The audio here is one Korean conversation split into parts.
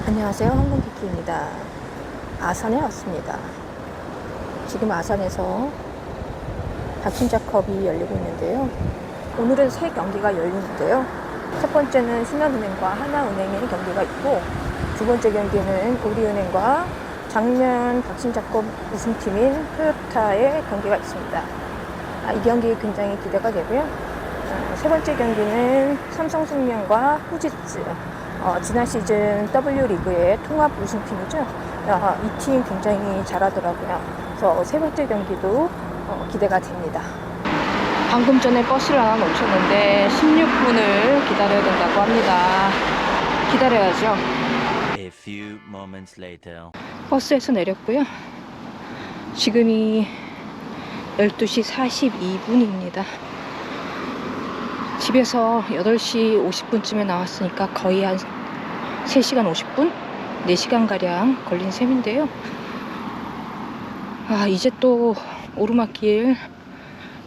안녕하세요. 황금키키입니다. 아산에 왔습니다. 지금 아산에서 박신자컵이 열리고 있는데요. 오늘은 세 경기가 열리는데요. 첫 번째는 신한은행과 하나은행의 경기가 있고, 두 번째 경기는 우리은행과 작년 박신자컵 우승팀인 토요타의 경기가 있습니다. 이 경기 굉장히 기대가 되고요. 세 번째 경기는 삼성생명과 후지츠, 지난 시즌 W리그의 통합 우승팀이죠. 이 팀 굉장히 잘하더라고요. 그래서 세 번째 경기도 기대가 됩니다. 방금 전에 버스를 하나 놓쳤는데 16분을 기다려야 된다고 합니다. 기다려야죠. A few moments later. 버스에서 내렸고요. 지금이 12시 42분입니다. 집에서 8시 50분쯤에 나왔으니까 거의 한 3시간 50분? 4시간가량 걸린 셈인데요. 이제 또 오르막길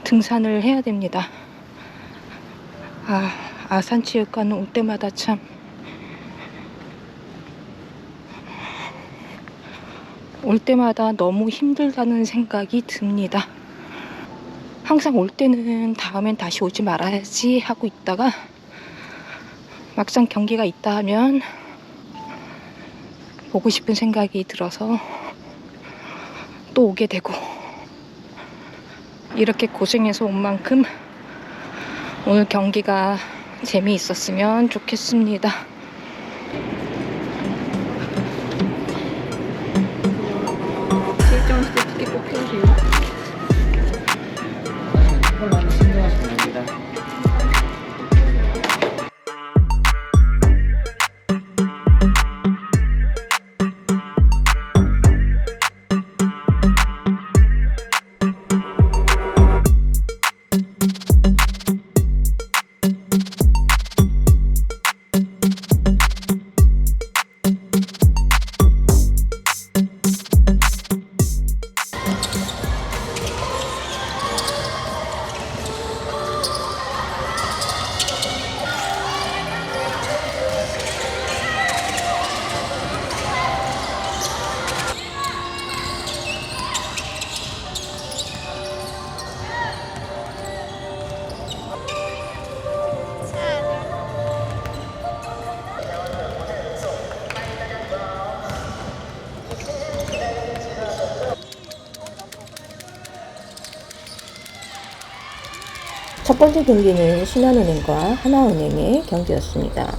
등산을 해야 됩니다. 아산체육관 올 때마다 참 너무 힘들다는 생각이 듭니다. 항상 올 때는 다음엔 다시 오지 말아야지 하고 있다가 막상 경기가 있다 하면 보고 싶은 생각이 들어서 또 오게 되고, 이렇게 고생해서 온 만큼 오늘 경기가 재미있었으면 좋겠습니다. 일정 시대 티켓 꼭 해주세요. 콜라는 신청하시면 됩니다. 첫 번째 경기는 신한은행과 하나은행의 경기였습니다.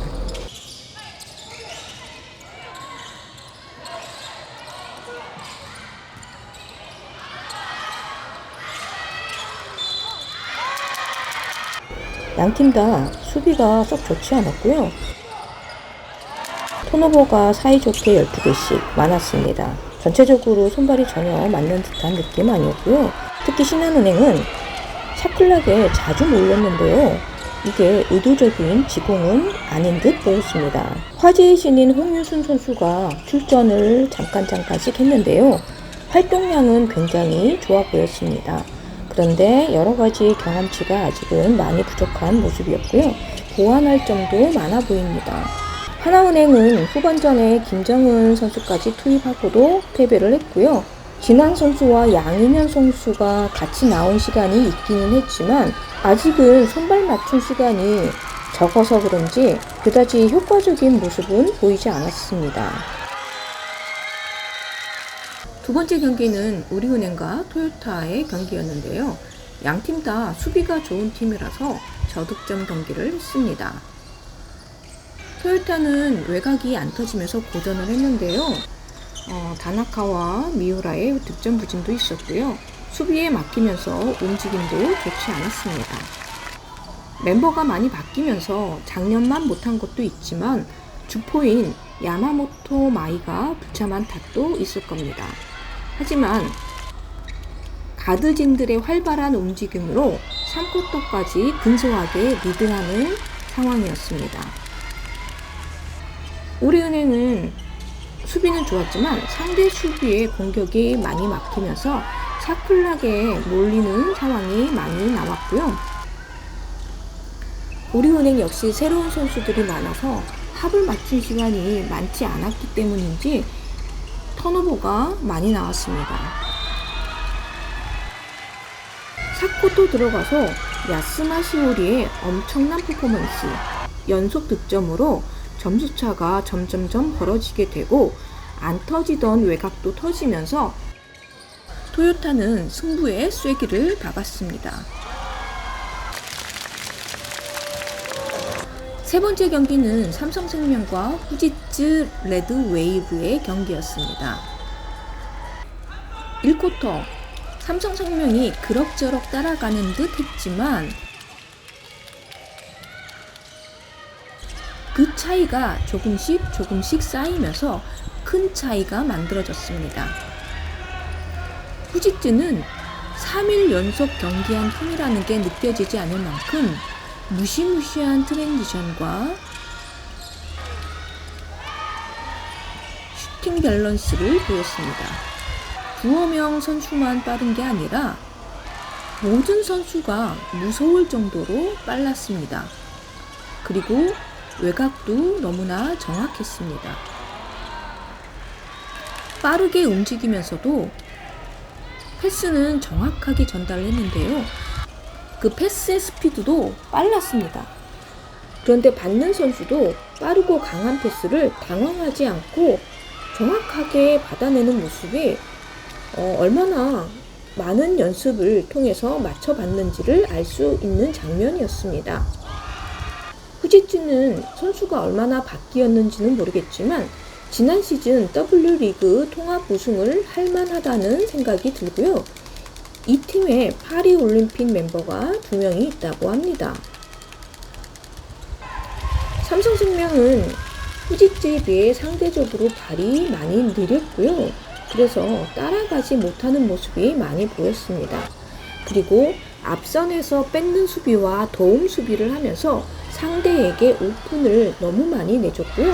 양팀 다 수비가 썩 좋지 않았고요. 턴오버가 사이좋게 12개씩 많았습니다. 전체적으로 손발이 전혀 맞는 듯한 느낌 아니었고요. 특히 신한은행은 샤클락에 자주 몰렸는데요. 이게 의도적인 지공은 아닌 듯 보였습니다. 화제의 신인 홍유순 선수가 출전을 잠깐씩 했는데요. 활동량은 굉장히 좋아 보였습니다. 그런데 여러가지 경험치가 아직은 많이 부족한 모습이었고요. 보완할 점도 많아 보입니다. 하나은행은 후반전에 김정은 선수까지 투입하고도 패배를 했고요. 진한 선수와 양인현 선수가 같이 나온 시간이 있기는 했지만 아직은 손발 맞춘 시간이 적어서 그런지 그다지 효과적인 모습은 보이지 않았습니다. 두 번째 경기는 우리은행과 토요타의 경기였는데요. 양팀 다 수비가 좋은 팀이라서 저득점 경기를 했습니다. 토요타는 외곽이 안 터지면서 고전을 했는데요. 다나카와 미우라의 득점 부진도 있었고요. 수비에 맡기면서 움직임도 좋지 않았습니다. 멤버가 많이 바뀌면서 작년만 못한 것도 있지만 주포인 야마모토 마이가 부참한 탓도 있을 겁니다. 하지만 가드진들의 활발한 움직임으로 3쿼터까지 근소하게 리드하는 상황이었습니다. 우리은행은 수비는 좋았지만 상대 수비에 공격이 많이 막히면서 샤클락에 몰리는 상황이 많이 나왔고요. 우리은행 역시 새로운 선수들이 많아서 합을 맞춘 시간이 많지 않았기 때문인지 턴오버가 많이 나왔습니다. 4쿼터 들어가서 야스마 시오리의 엄청난 퍼포먼스, 연속 득점으로 점수차가 점점점 벌어지게 되고 안 터지던 외곽도 터지면서 토요타는 승부에 쐐기를 박았습니다. 세 번째 경기는 삼성생명과 후지츠 레드웨이브의 경기였습니다. 1쿼터 삼성생명이 그럭저럭 따라가는 듯 했지만 그 차이가 조금씩 쌓이면서 큰 차이가 만들어졌습니다. 후지츠는 3일 연속 경기한 팀이라는 게 느껴지지 않을 만큼 무시무시한 트랜지션과 슈팅 밸런스를 보였습니다. 두어 명 선수만 빠른 게 아니라 모든 선수가 무서울 정도로 빨랐습니다. 그리고 외곽도 너무나 정확했습니다. 빠르게 움직이면서도 패스는 정확하게 전달했는데요. 그 패스의 스피드도 빨랐습니다. 그런데 받는 선수도 빠르고 강한 패스를 당황하지 않고 정확하게 받아내는 모습이 얼마나 많은 연습을 통해서 맞춰봤는지를 알 수 있는 장면이었습니다. 후지츠는 선수가 얼마나 바뀌었는지는 모르겠지만 지난 시즌 W리그 통합 우승을 할 만하다는 생각이 들고요. 이 팀에 파리올림픽 멤버가 2명이 있다고 합니다. 삼성생명은 후지츠에 비해 상대적으로 발이 많이 느렸고요. 그래서 따라가지 못하는 모습이 많이 보였습니다. 그리고 앞선에서 뺏는 수비와 도움 수비를 하면서 상대에게 오픈을 너무 많이 내줬고요.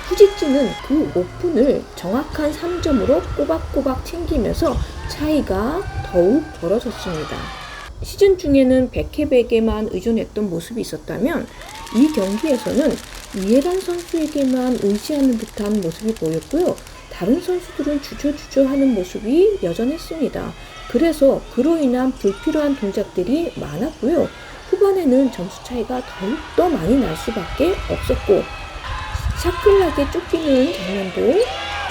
후지츠는 그 오픈을 정확한 3점으로 꼬박꼬박 챙기면서 차이가 더욱 벌어졌습니다. 시즌 중에는 백헤백에만 의존했던 모습이 있었다면 이 경기에서는 이해란 선수에게만 의지하는 듯한 모습이 보였고요. 다른 선수들은 주저주저하는 모습이 여전했습니다. 그래서 그로 인한 불필요한 동작들이 많았고요. 후반에는 점수 차이가 더욱더 많이 날 수밖에 없었고 샤클락에 쫓기는 장면도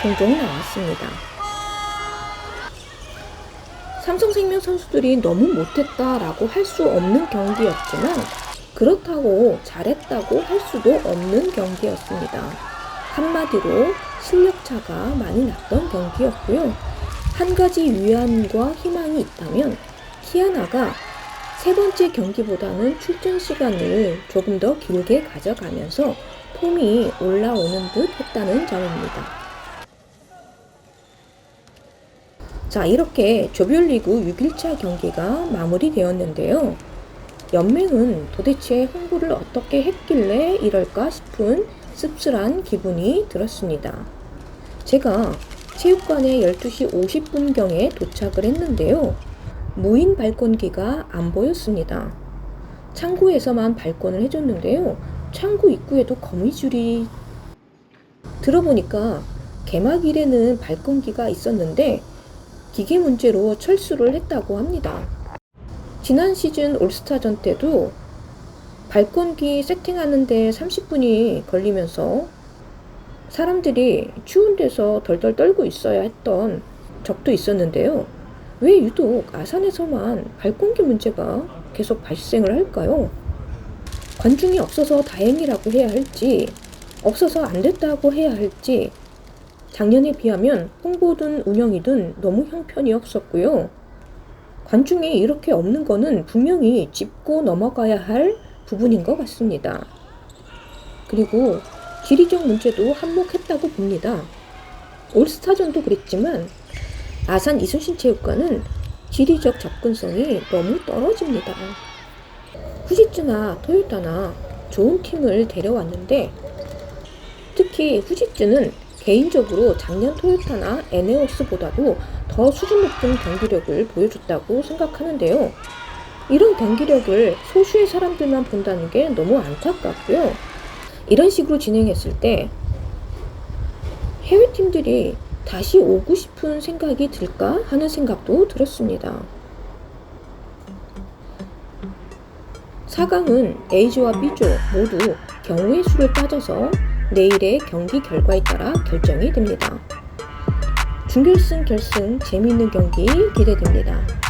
종종 나왔습니다. 삼성생명 선수들이 너무 못했다라고 할 수 없는 경기였지만 그렇다고 잘했다고 할 수도 없는 경기였습니다. 한마디로 실력차가 많이 났던 경기였고요. 한 가지 위안과 희망이 있다면 키아나가 세 번째 경기보다는 출전 시간을 조금 더 길게 가져가면서 폼이 올라오는 듯 했다는 점입니다. 자, 이렇게 조별리그 6일차 경기가 마무리되었는데요. 연맹은 도대체 홍보를 어떻게 했길래 이럴까 싶은 씁쓸한 기분이 들었습니다. 제가 체육관에 12시 50분경에 도착을 했는데요. 무인 발권기가 안 보였습니다. 창구에서만 발권을 해줬는데요. 창구 입구에도 거미줄이 들어보니까 개막일에는 발권기가 있었는데 기계 문제로 철수를 했다고 합니다. 지난 시즌 올스타전 때도 발권기 세팅하는데 30분이 걸리면서 사람들이 추운 데서 덜덜 떨고 있어야 했던 적도 있었는데요. 왜 유독 아산에서만 발권기 문제가 계속 발생을 할까요? 관중이 없어서 다행이라고 해야 할지, 없어서 안 됐다고 해야 할지, 작년에 비하면 홍보든 운영이든 너무 형편이 없었고요. 관중이 이렇게 없는 거는 분명히 짚고 넘어가야 할 부분인 것 같습니다. 그리고 지리적 문제도 한몫했다고 봅니다. 올스타전도 그랬지만 아산 이순신 체육관은 지리적 접근성이 너무 떨어집니다. 후지츠나 토요타나 좋은 팀을 데려왔는데 특히 후지츠는 개인적으로 작년 토요타나 에네오스보다도 더 수준 높은 경기력을 보여줬다고 생각하는데요. 이런 경기력을 소수의 사람들만 본다는 게 너무 안타깝고요. 이런 식으로 진행했을 때 해외팀들이 다시 오고 싶은 생각이 들까 하는 생각도 들었습니다. 4강은 A조와 B조 모두 경우의 수를 따져서 내일의 경기 결과에 따라 결정이 됩니다. 준결승, 결승 재미있는 경기 기대됩니다.